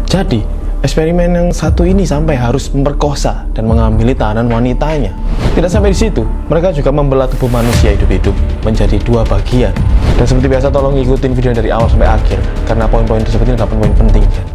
Jadi, eksperimen yang satu ini sampai harus memperkosa dan mengambil tahanan wanitanya. Tidak sampai di situ, mereka juga membelah tubuh manusia hidup-hidup menjadi dua bagian. Dan seperti biasa, tolong ikutin video dari awal sampai akhir, karena poin-poin tersebut ini adalah poin penting kan.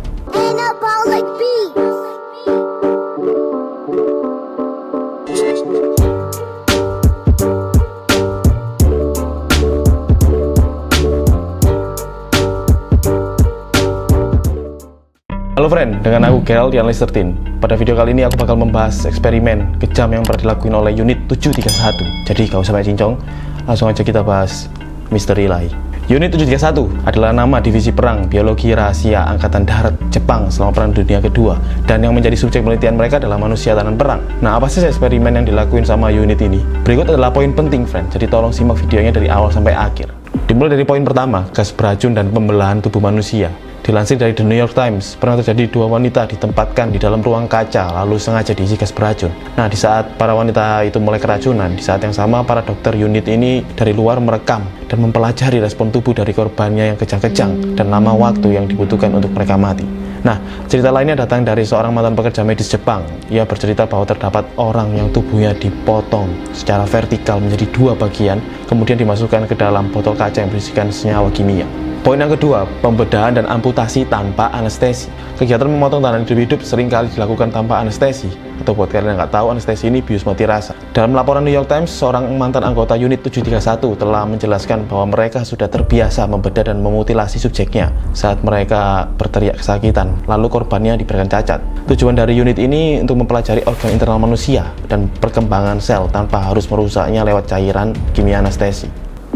Halo friend, dengan aku Gerald di Analyst 13. Pada video kali ini aku bakal membahas eksperimen kejam yang pernah dilakuin oleh Unit 731. Jadi gak usah banyak cincong, langsung aja kita bahas misteri lain. Unit 731 adalah nama divisi perang biologi rahasia Angkatan Darat Jepang selama Perang Dunia Kedua, dan yang menjadi subjek penelitian mereka adalah manusia tahanan perang. Nah, apa sih eksperimen yang dilakuin sama unit ini? Berikut adalah poin penting friend, jadi tolong simak videonya dari awal sampai akhir. Dimulai dari poin pertama, gas beracun dan pembelahan tubuh manusia. Dilansir dari The New York Times, pernah terjadi dua wanita ditempatkan di dalam ruang kaca lalu sengaja diisi gas beracun. Nah, di saat para wanita itu mulai keracunan, di saat yang sama para dokter unit ini dari luar merekam dan mempelajari respon tubuh dari korbannya yang kejang-kejang dan lama waktu yang dibutuhkan untuk mereka mati. Nah, cerita lainnya datang dari seorang mantan pekerja medis Jepang. Ia bercerita bahwa terdapat orang yang tubuhnya dipotong secara vertikal menjadi dua bagian, kemudian dimasukkan ke dalam botol kaca yang berisikan senyawa kimia. Poin yang kedua, pembedahan dan amputasi tanpa anestesi. Kegiatan memotong tahanan hidup-hidup seringkali dilakukan tanpa anestesi. Atau buat kalian yang nggak tahu, anestesi ini bius mati rasa. Dalam laporan New York Times, seorang mantan anggota unit 731 telah menjelaskan bahwa mereka sudah terbiasa membedah dan memutilasi subjeknya saat mereka berteriak kesakitan, lalu korbannya diberikan cacat. Tujuan dari unit ini untuk mempelajari organ internal manusia dan perkembangan sel tanpa harus merusaknya lewat cairan kimia anestesi.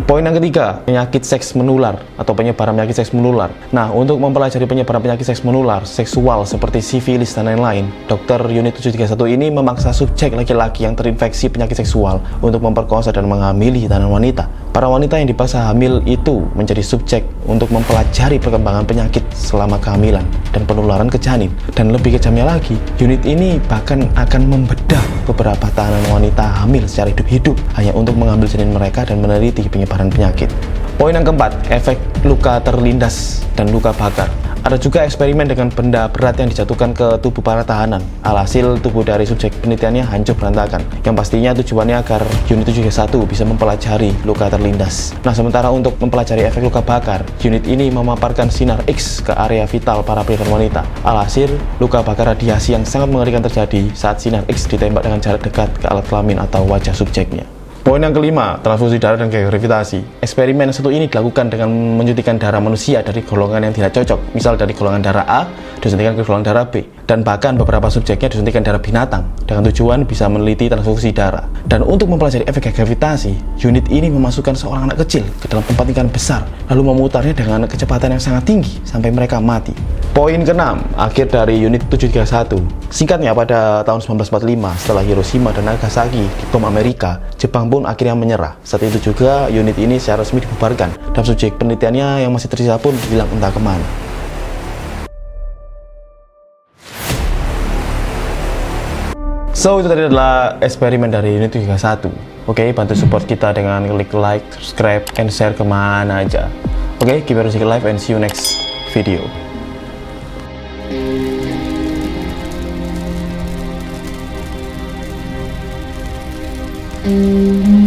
Poin yang ketiga, penyakit seks menular atau penyebaran penyakit seks menular. Nah, untuk mempelajari penyebaran penyakit seks menular, seksual seperti sifilis dan lain-lain, dokter unit 731 ini memaksa subjek laki-laki yang terinfeksi penyakit seksual untuk memperkosa dan menghamili tahanan wanita. Para wanita yang dipaksa hamil itu menjadi subjek untuk mempelajari perkembangan penyakit selama kehamilan dan penularan ke janin. Dan lebih kejamnya lagi, unit ini bahkan akan membedah beberapa tahanan wanita hamil secara hidup-hidup hanya untuk mengambil janin mereka dan meneliti penyebaran penyakit. Poin yang keempat, efek luka terlindas dan luka bakar. Ada juga eksperimen dengan benda berat yang dijatuhkan ke tubuh para tahanan. Alhasil tubuh dari subjek penelitiannya hancur berantakan. Yang pastinya tujuannya agar unit 731 bisa mempelajari luka terlindas. Nah, sementara untuk mempelajari efek luka bakar, unit ini memaparkan sinar X ke area vital para pria dan wanita. Alhasil, luka bakar radiasi yang sangat mengerikan terjadi saat sinar X ditembak dengan jarak dekat ke alat kelamin atau wajah subjeknya. Poin yang kelima, transfusi darah dan gravitasi. Eksperimen satu ini dilakukan dengan menyuntikkan darah manusia dari golongan yang tidak cocok, misal dari golongan darah A disuntikan ke golongan darah B, dan bahkan beberapa subjeknya disuntikan darah binatang dengan tujuan bisa meneliti transfusi darah. Dan untuk mempelajari efek gravitasi, unit ini memasukkan seorang anak kecil ke dalam tempat ikan besar, lalu memutarnya dengan kecepatan yang sangat tinggi sampai mereka mati. Poin keenam, akhir dari unit 731. Singkatnya, pada tahun 1945 setelah Hiroshima dan Nagasaki dibom Amerika, Jepang pun akhirnya menyerah. Saat itu juga unit ini secara resmi dibubarkan dan subjek penelitiannya yang masih tersisa pun hilang entah kemana. So, itu tadi adalah eksperimen dari unit 731. Oke, bantu support kita dengan klik like, subscribe, and share kemana aja. Oke, keep your music alive and see you next video. Mm-hmm.